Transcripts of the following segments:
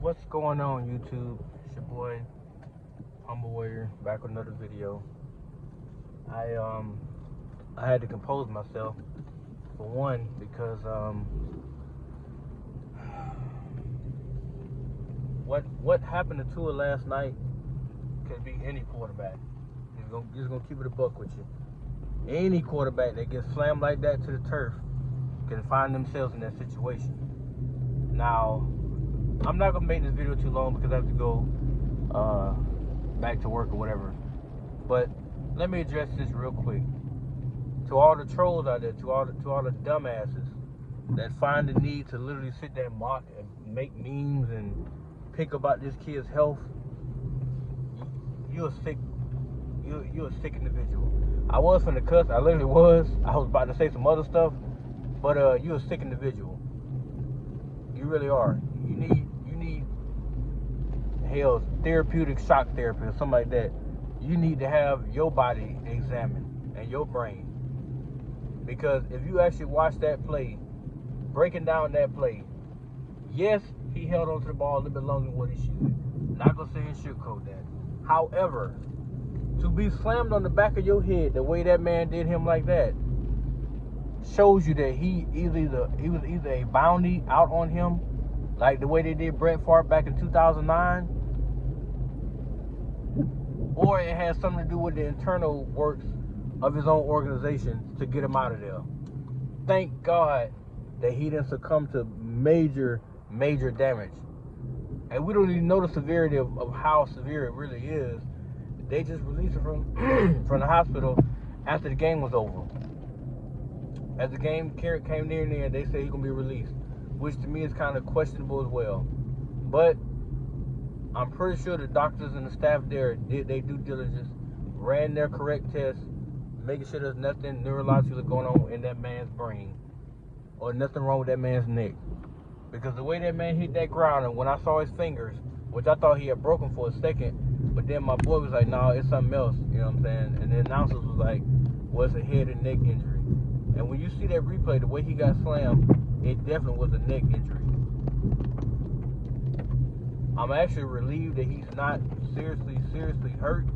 What's going on, YouTube? It's your boy Humble Warrior back with another video. I had to compose myself for one because what happened to Tua last night could be any quarterback. Just gonna keep it a buck with you. Any quarterback that gets slammed like that to the turf can find themselves in that situation. Now, I'm not gonna make this video too long because I have to go back to work or whatever. But let me address this real quick. To all the trolls out there, to all the dumbasses that find the need to literally sit there and mock and make memes and pick about this kid's health, you're a sick individual. I was finna cuss, I literally was. I was about to say some other stuff, but you're a sick individual. You really are. You need hell, therapeutic shock therapy or something like that. You need to have your body examined and your brain. Because if you actually watch that play, breaking down that play, yes, he held onto the ball a little bit longer than what he should. Not gonna say he sugarcoat that. However, to be slammed on the back of your head the way that man did him like that shows you that he was either a bounty out on him, like the way they did Brett Favre back in 2009, or it has something to do with the internal works of his own organization to get him out of there. Thank God that he didn't succumb to major damage. And we don't even know the severity of how severe it really is. They just released him from the hospital after the game was over. As the game came near the end, they say he's going to be released, which to me is kind of questionable as well. But I'm pretty sure the doctors and the staff there did their due diligence, ran their correct tests, making sure there's nothing neurological going on in that man's brain or nothing wrong with that man's neck. Because the way that man hit that ground, and when I saw his fingers, which I thought he had broken for a second, but then my boy was like, no, it's something else, you know what I'm saying? And the announcers was like, well, it's a head and neck injury. And when you see that replay, the way he got slammed, it definitely was a neck injury. I'm actually relieved that he's not seriously hurt,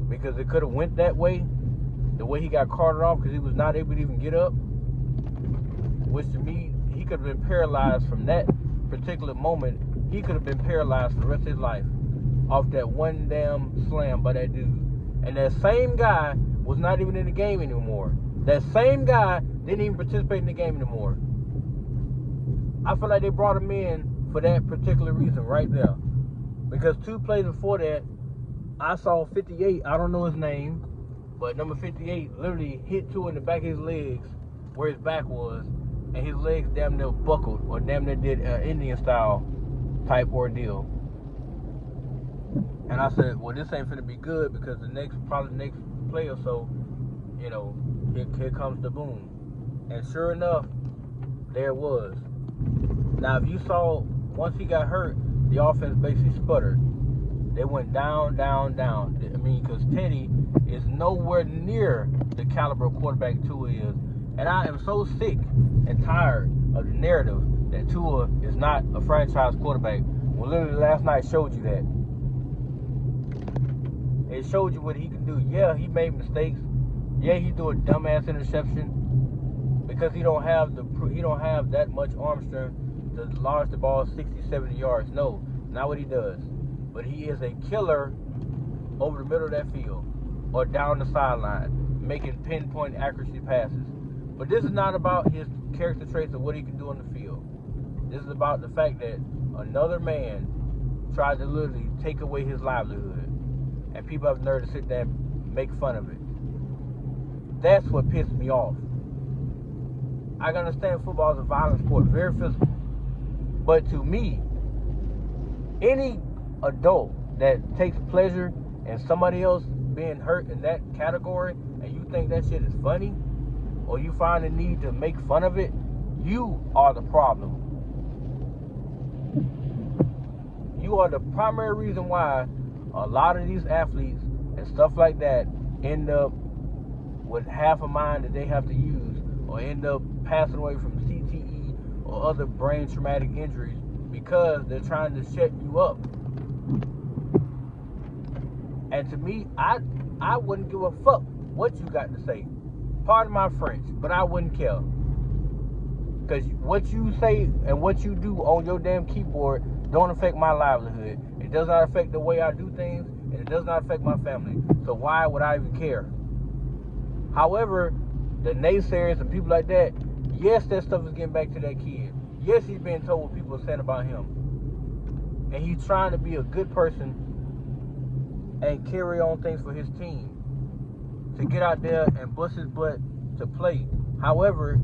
because it could have went that way, the way he got carted off, because he was not able to even get up, which to me, he could have been paralyzed from that particular moment. He could have been paralyzed for the rest of his life off that one damn slam by that dude. And that same guy was not even in the game anymore. That same guy didn't even participate in the game anymore. I feel like they brought him in for that particular reason right there. Because 2 plays before that, I saw 58, I don't know his name, but number 58 literally hit Tua in the back of his legs where his back was, and his legs damn near buckled, or damn near did Indian style type ordeal. And I said, well, this ain't finna be good, because probably the next play or so, you know, here comes the boom. And sure enough, there it was. Now, if you saw, once he got hurt, the offense basically sputtered. They went down. I mean, because Teddy is nowhere near the caliber of quarterback Tua is. And I am so sick and tired of the narrative that Tua is not a franchise quarterback. Well, literally last night showed you that. It showed you what he can do. Yeah, he made mistakes. Yeah, he threw a dumbass interception because he don't have that much arm strength to launch the ball 60, 70 yards. No, not what he does. But he is a killer over the middle of that field or down the sideline, making pinpoint accuracy passes. But this is not about his character traits or what he can do on the field. This is about the fact that another man tried to literally take away his livelihood, and people have the nerve to sit there and make fun of it. That's what pissed me off. I can understand football is a violent sport, very physical. But to me, any adult that takes pleasure in somebody else being hurt in that category, and you think that shit is funny, or you find the need to make fun of it, you are the problem. You are the primary reason why a lot of these athletes and stuff like that end up with half a mind that they have to use, or end up passing away from CTE or other brain traumatic injuries because they're trying to shut you up. And to me, I wouldn't give a fuck what you got to say. Pardon my French, but I wouldn't care. Because what you say and what you do on your damn keyboard don't affect my livelihood. It does not affect the way I do things, and it does not affect my family. So why would I even care? However, the naysayers and people like that, yes, that stuff is getting back to that kid. Yes, he's being told what people are saying about him. And he's trying to be a good person and carry on things for his team. To get out there and bust his butt to play. However,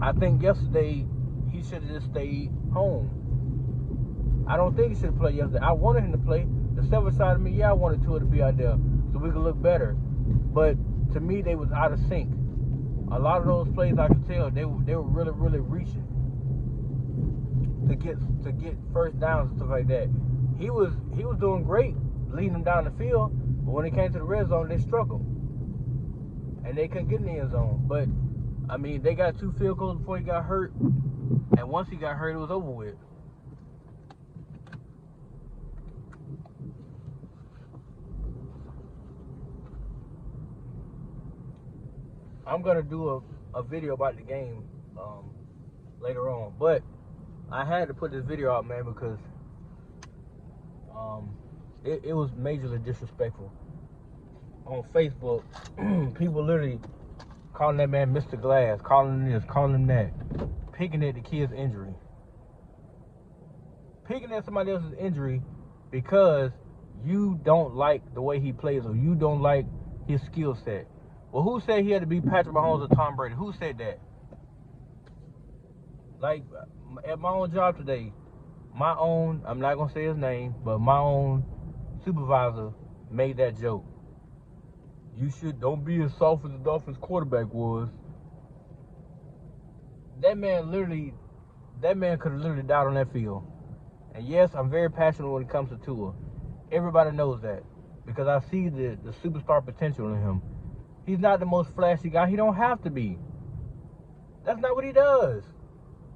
I think yesterday he should have just stayed home. I don't think he should have played yesterday. I wanted him to play. The selfish side of me, yeah, I wanted Tua to be out there so we could look better. But to me, they was out of sync. A lot of those plays, I could tell, they were really, really reaching to get first downs and stuff like that. He was doing great leading them down the field, but when it came to the red zone, they struggled. And they couldn't get in the end zone. But, I mean, they got 2 field goals before he got hurt. And once he got hurt, it was over with. I'm going to do a video about the game later on. But I had to put this video out, man, because it was majorly disrespectful. On Facebook, people literally calling that man Mr. Glass, calling him this, calling him that, picking at the kid's injury. Picking at somebody else's injury because you don't like the way he plays or you don't like his skill set. Well, who said he had to be Patrick Mahomes or Tom Brady? Who said that? Like, at my own job today, my own, I'm not going to say his name, but my own supervisor made that joke. Don't be as soft as the Dolphins quarterback was. That man could have literally died on that field. And yes, I'm very passionate when it comes to Tua. Everybody knows that. Because I see the superstar potential in him. He's not the most flashy guy. He don't have to be. That's not what he does.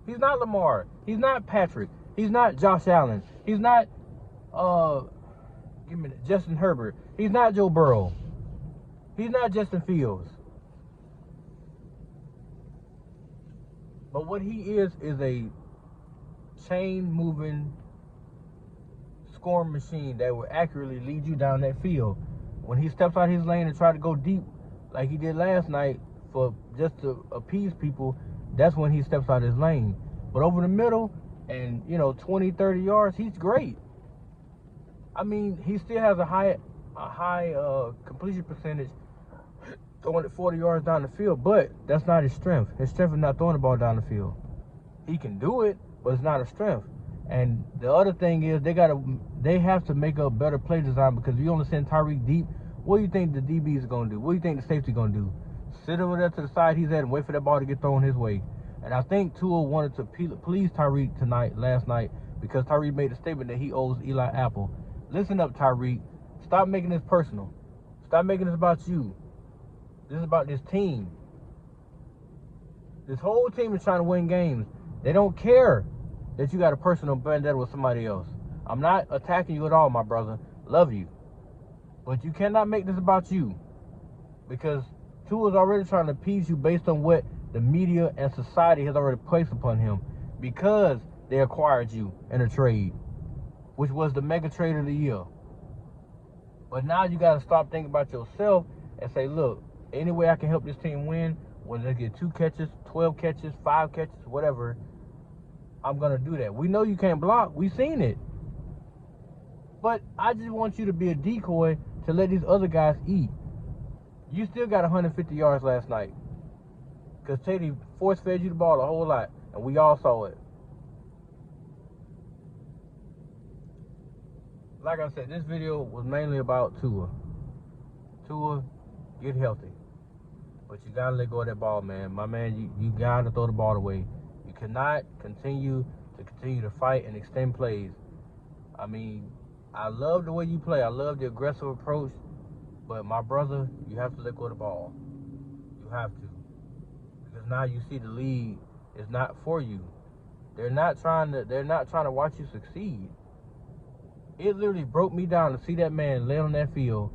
He's not Lamar. He's not Patrick. He's not Josh Allen. He's not Justin Herbert. He's not Joe Burrow. He's not Justin Fields. But what he is a chain-moving scoring machine that will accurately lead you down that field. When he steps out his lane and try to go deep like he did last night for just to appease people, that's when he steps out his lane. But over the middle and, 20, 30 yards, he's great. I mean, he still has a high completion percentage throwing it 40 yards down the field, but that's not his strength. His strength is not throwing the ball down the field. He can do it, but it's not a strength. And the other thing is they have to make a better play design, because if you only send Tyreek deep, what do you think the DBs are going to do? What do you think the safety going to do? Sit over there to the side he's at and wait for that ball to get thrown his way. And I think Tua wanted to please Tyreek last night, because Tyreek made a statement that he owes Eli Apple. Listen up, Tyreek. Stop making this personal. Stop making this about you. This is about this team. This whole team is trying to win games. They don't care that you got a personal vendetta with somebody else. I'm not attacking you at all, my brother. Love you. But you cannot make this about you. Because Tua's already trying to appease you based on what the media and society has already placed upon him. Because they acquired you in a trade, which was the mega trade of the year. But now you got to stop thinking about yourself and say, look, any way I can help this team win, whether they get 2 catches, 12 catches, 5 catches, whatever, I'm going to do that. We know you can't block. We've seen it. But I just want you to be a decoy to let these other guys eat. You still got 150 yards last night, because Teddy force-fed you the ball a whole lot, and we all saw it. Like I said, this video was mainly about Tua. Tua, get healthy. But you got to let go of that ball, man. My man, you got to throw the ball away. You cannot continue to fight and extend plays. I mean, I love the way you play. I love the aggressive approach. But, my brother, you have to let go of the ball. You have to. Because now you see the lead is not for you. They're not trying to watch you succeed. It literally broke me down to see that man lay on that field,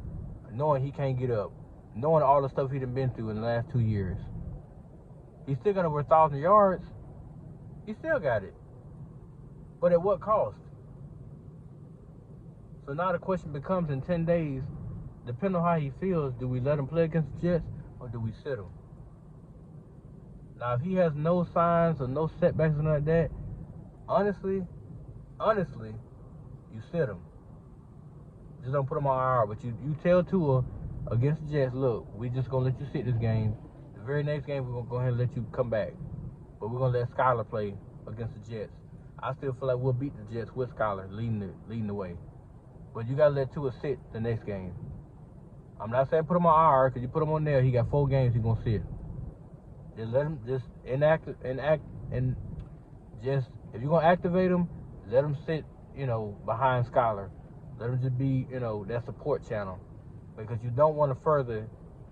knowing he can't get up, knowing all the stuff he done been through in the last 2 years. He's still got over 1,000 yards. He still got it. But at what cost? So now the question becomes, in 10 days, depending on how he feels, do we let him play against the Jets or do we sit him? Now, if he has no signs or no setbacks or nothing like that, honestly, you sit him. Just don't put him on IR. But you tell Tua against the Jets, look, we just going to let you sit this game. The very next game, we're going to go ahead and let you come back. But we're going to let Skylar play against the Jets. I still feel like we'll beat the Jets with Skylar leading the way. But you got to let Tua sit the next game. I'm not saying put him on IR, because you put him on there, he got 4 games he's going to sit. Just let him just enact, and just, if you're going to activate him, let him sit, behind Skylar. Let him just be, that support channel. Because you don't want to further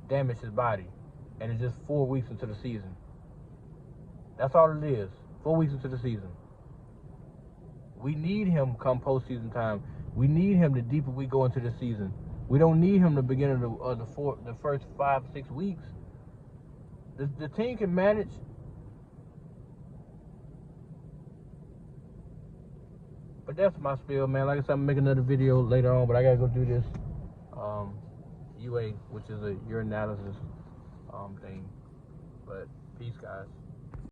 damage his body. And it's just 4 weeks into the season. That's all it is. 4 weeks into the season. We need him come postseason time. We need him the deeper we go into the season. We don't need him the beginning of the first 5-6 weeks. The team can manage. But that's my spiel, man. Like I said, I'm making another video later on, but I gotta go do this UA, which is a urinalysis thing. But peace, guys.